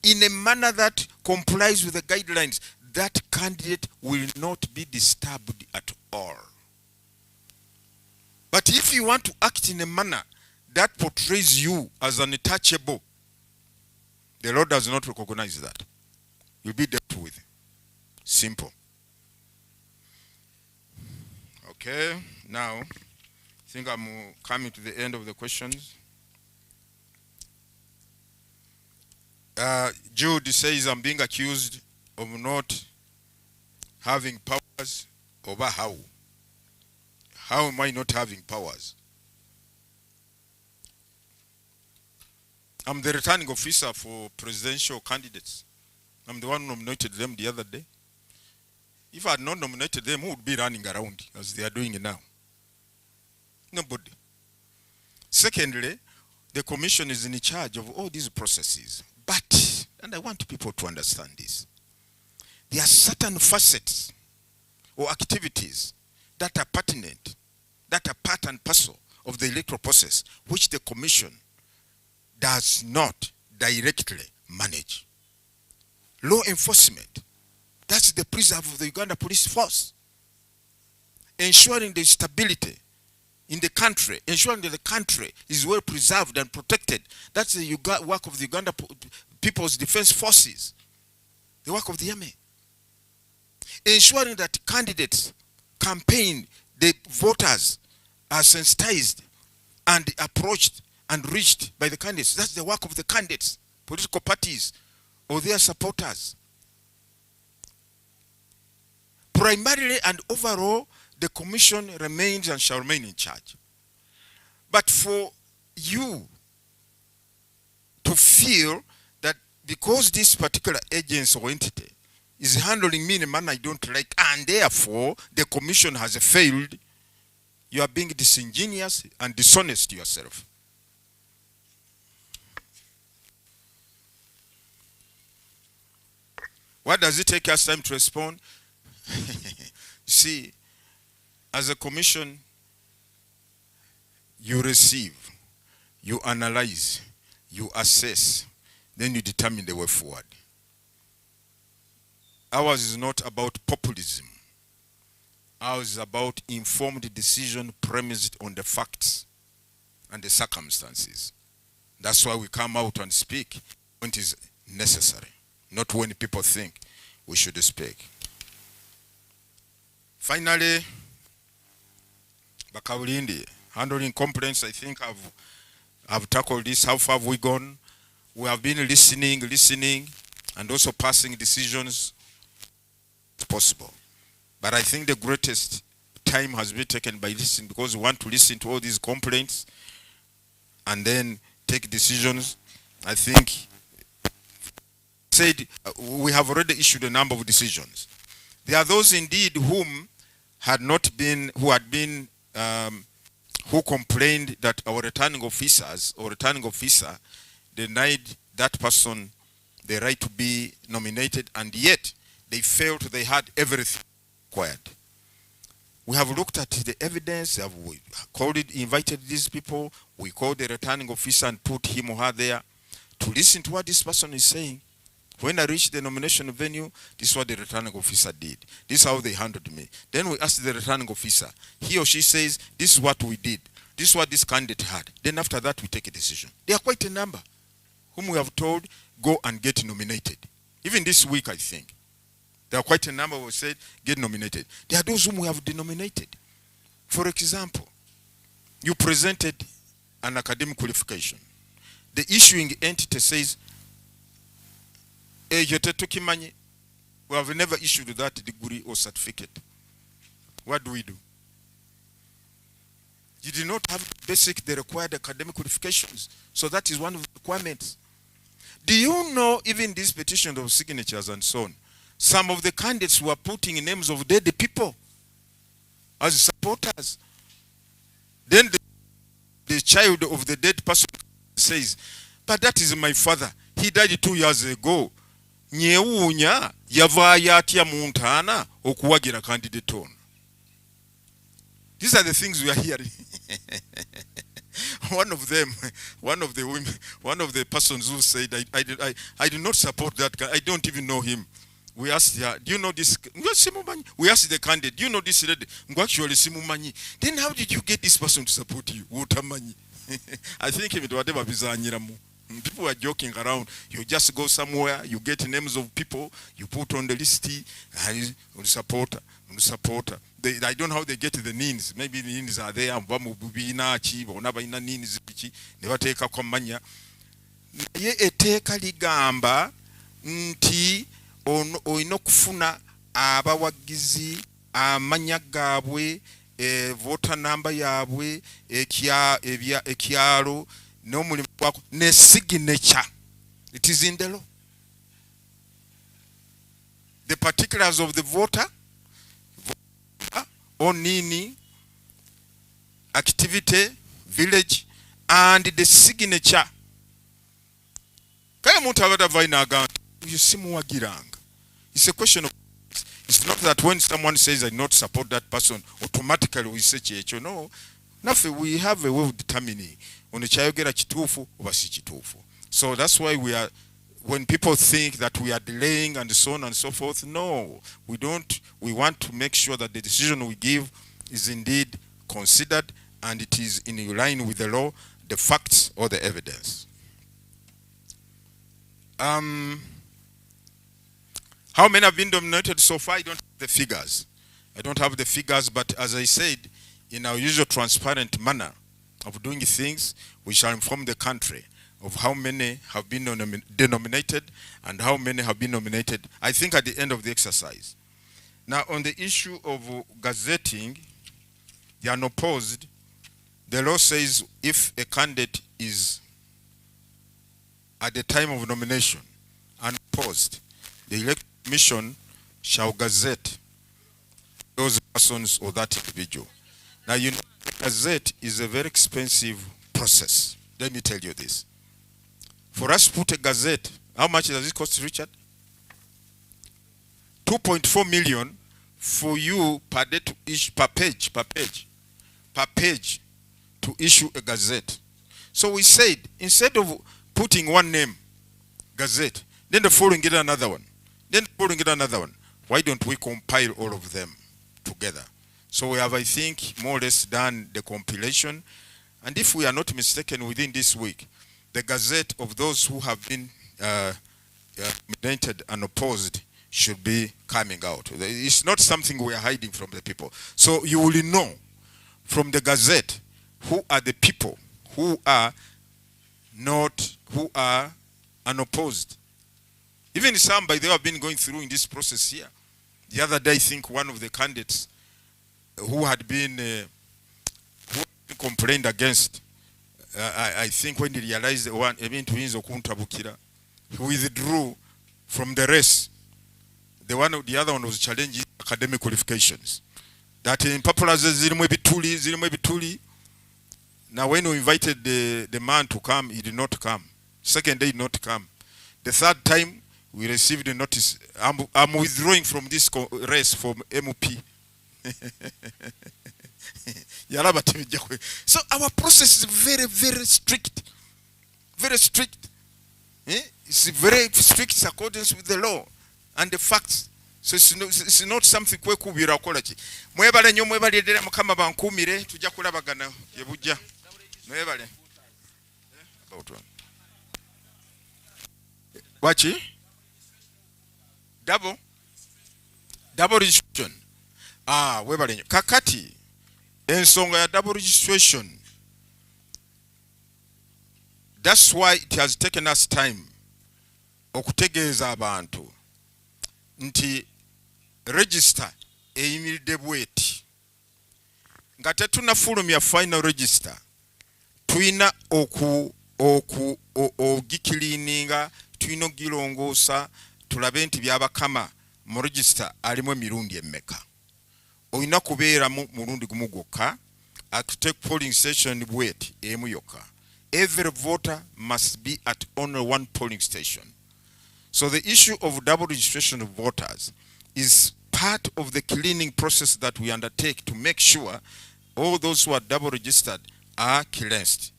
in a manner that complies with the guidelines, that candidate will not be disturbed at all. But if you want to act in a manner that portrays you as untouchable, the law does not recognize that. You'll be dealt with. Simple. Okay, now, I think I'm coming to the end of the questions. Jude says I'm being accused of not having powers over how? How am I not having powers? I'm the returning officer for presidential candidates. I'm the one who nominated them the other day. If I had not nominated them, who would be running around as they are doing it now? Nobody. Secondly, the commission is in charge of all these processes. But, and I want people to understand this, there are certain facets or activities that are pertinent, that are part and parcel of the electoral process, which the commission does not directly manage. Law enforcement, that's the preserve of the Uganda Police Force. Ensuring the stability in the country, ensuring that the country is well preserved and protected. That's the work of the Uganda People's Defense Forces, the work of the army. Ensuring that candidates campaign, the voters are sensitized and approached and reached by the candidates. That's the work of the candidates, political parties, or their supporters. Primarily and overall, the commission remains and shall remain in charge. But for you to feel that because this particular agency or entity is handling me in a manner I don't like, and therefore the commission has failed, you are being disingenuous and dishonest to yourself. Why does it take us time to respond? See, as a commission, you receive, you analyze, you assess, then you determine the way forward. Ours is not about populism. Ours is about informed decision premised on the facts and the circumstances. That's why we come out and speak when it is necessary, not when people think we should speak. Finally, Bakawulindi, handling complaints, I think I've tackled this. How far have we gone? We have been listening, and also passing decisions as possible. But I think the greatest time has been taken by listening, because we want to listen to all these complaints and then take decisions. I think we have already issued a number of decisions. There are those indeed who complained that our returning officers or returning officer denied that person the right to be nominated, and yet they felt they had everything required. We have looked at the evidence, we invited these people, we called the returning officer and put him or her there to listen to what this person is saying. When I reached the nomination venue, this is what the returning officer did. This is how they handled me. Then we asked the returning officer. He or she says, this is what we did. This is what this candidate had. Then after that, we take a decision. There are quite a number whom we have told, go and get nominated. Even this week, I think. There are quite a number who said, get nominated. There are those whom we have denominated. For example, you presented an academic qualification. The issuing entity says, we have never issued that degree or certificate. What do we do? You did not have the required academic qualifications. So that is one of the requirements. Do you know, even these petitions of signatures and so on, some of the candidates were putting names of dead people as supporters. Then the child of the dead person says, but that is my father. He died 2 years ago. Nyewunya yavaya atya muntana okuwagira candidate on. These are the things we are hearing. One of the persons who said, I do not support that guy. I don't even know him. We asked her, do you know this? We asked the candidate, do you know this lady? Then how did you get this person to support you? I think it whatever people are joking around. You just go somewhere, you get names of people, you put on the list, supporter. I don't know how they get the names. Maybe the names are there. Never take a komanya. Ye eteka ligamba nti oyina okufuna abawagizi amanya gaabwe voter number yaabwe ekyalo n'omulimu gwako ne signature. It is in the law. The particulars of the voter on nini, activity, village, and the signature. It's a question of, it's not that when someone says I not support that person, automatically we say checho. No. Nothing, we have a way of determining on the chayogera chitufu or si chitufu. So that's why we are, when people think that we are delaying and so on and so forth, no, we don't. We want to make sure that the decision we give is indeed considered and it is in line with the law, the facts or the evidence. How many have been nominated so far? I don't have the figures. But as I said, in our usual transparent manner of doing things, we shall inform the country of how many have been denominated and how many have been nominated, I think, at the end of the exercise. Now, on the issue of gazetting, the unopposed, the law says if a candidate is at the time of nomination unopposed, the Electoral Commission shall gazette those persons or that individual. Now, you know, gazette is a very expensive process. Let me tell you this. For us to put a gazette, how much does it cost, Richard? 2.4 million for you per day to issue, per page to issue a gazette. So we said, instead of putting one name, gazette, then the following get another one, then the following get another one, why don't we compile all of them together? So we have, I think, more or less done the compilation. And if we are not mistaken, within this week, the gazette of those who have been nominated and opposed should be coming out. It's not something we are hiding from the people. So you will know from the gazette who are the people who are unopposed. Even some, by the way, have been going through in this process here. The other day, I think one of the candidates who had been complained against, I think when he realized he withdrew from the race. The other one was challenging academic qualifications. That in popular zilimo. Now when we invited the man to come, he did not come. Second day, he did not come. The third time, we received a notice. I'm withdrawing from this race from MOP. So our process is very, very strict. Very strict. It's very strict in accordance with the law and the facts. So it's not something kwe kubira kola ki. Mwebale nyo mwebale dera mukama bankumire tujja kulabagana yebujja. Mwebale. About one. Wachi? Double registration. Webale nyo. Kakati ensonga ya double registration. That's why it has taken us time okutegeeza abantu nti register eyimiridde bweti nga tetunafulumya final register tuyina ogikiliininga, tuyina ogirongoosa tulabe nti byabakama mu register alimu emirundi emmeka. Oyina kubeeramu mulundi gumu gwokka, akutake polling station bweti emu yokka. Every voter must be at only one polling station. So the issue of double registration of voters is part of the cleaning process that we undertake to make sure all those who are double registered are cleansed.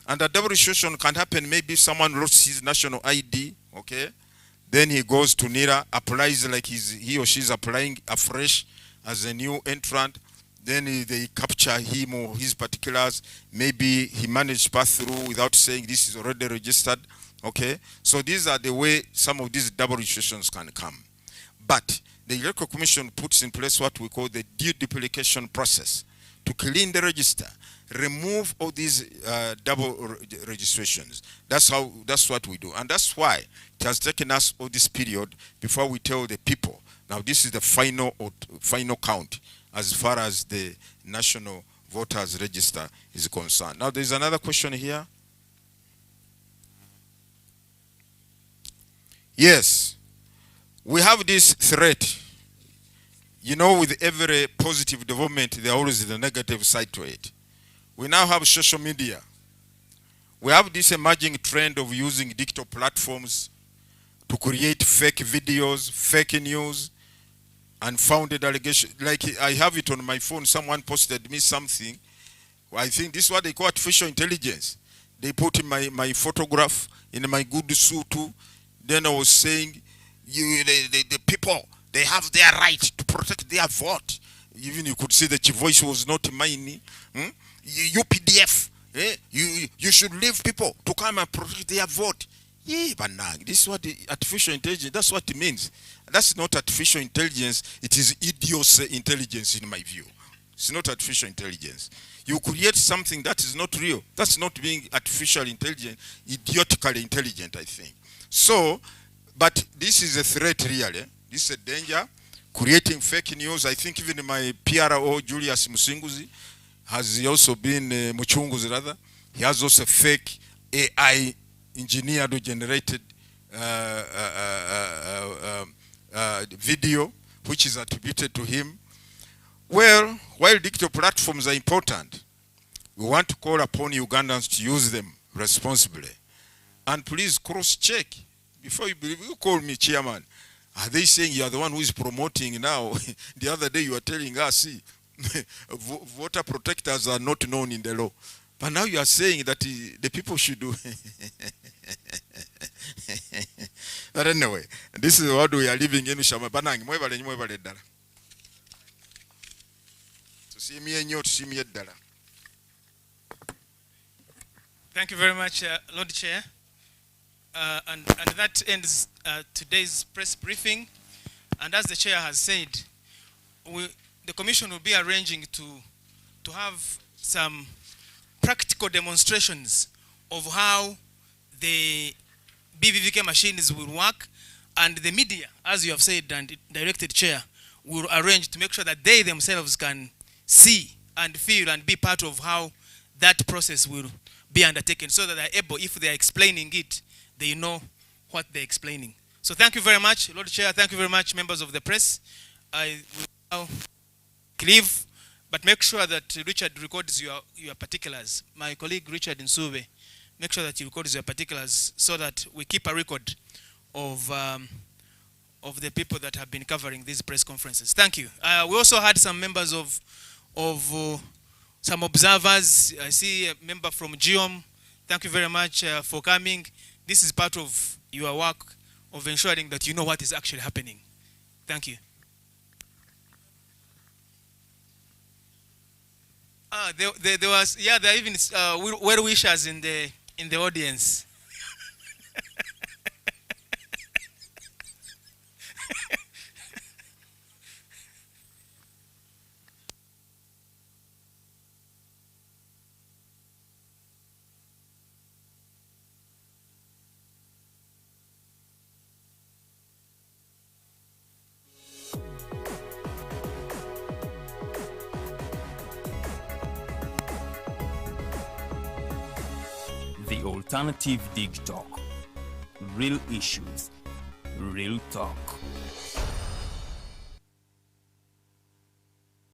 And the double registration can happen, maybe someone lost his national ID, okay? Then he goes to NIRA, applies like he or she is applying afresh as a new entrant. Then they capture him or his particulars. Maybe he managed to pass through without saying this is already registered. Okay, so these are the way some of these double registrations can come. But the Electoral Commission puts in place what we call the deduplication process to clean the register, remove all these double registrations. That's what we do, and that's why it has taken us all this period before we tell the people. Now this is the final count as far as the National Voters Register is concerned. Now there's another question here. Yes, we have this threat. You know, with every positive development, there always is a negative side to it. We now have social media. We have this emerging trend of using digital platforms to create fake videos, fake news, unfounded allegations. Like I have it on my phone, someone posted me something. I think this is what they call artificial intelligence. They put in my photograph in my good suit too. Then I was saying, the people, they have their right to protect their vote. Even you could see that your voice was not mine. UPDF, you should leave people to come and protect their vote. Yeah, but now, this is what the artificial intelligence, that's what it means. That's not artificial intelligence, it is idios intelligence in my view. It's not artificial intelligence. You create something that is not real. That's not being artificial intelligence, idiotically intelligent, I think. So, but this is a threat really. This is a danger. Creating fake news. I think even my PRO, Julius Musinguzi, has also been, Muchunguzi rather, he has also fake AI engineered generated video, which is attributed to him. Well, while digital platforms are important, we want to call upon Ugandans to use them responsibly. And please cross-check. Before you believe, you call me chairman. Are they saying you are the one who is promoting now? The other day you were telling us, see, voter protectors are not known in the law. But now you are saying that the people should do. But anyway, this is what we are living in. Thank you very much, Lord Chair. And that ends today's press briefing. And as the Chair has said, the Commission will be arranging to have some practical demonstrations of how the BVVK machines will work, and the media, as you have said and directed, Chair, will arrange to make sure that they themselves can see and feel and be part of how that process will be undertaken, so that they're able, if they're explaining it, they know what they're explaining. So thank you very much, Lord Chair. Thank you very much, members of the press. I will now leave, but make sure that Richard records your particulars. My colleague Richard Nsube, make sure that he records your particulars so that we keep a record of the people that have been covering these press conferences. Thank you. We also had some members of some observers. I see a member from GEOM. Thank you very much for coming. This is part of your work of ensuring that you know what is actually happening. Thank you. There was, yeah, there are even well wishers in the audience. The Alternative Dig Talk. Real issues, real talk.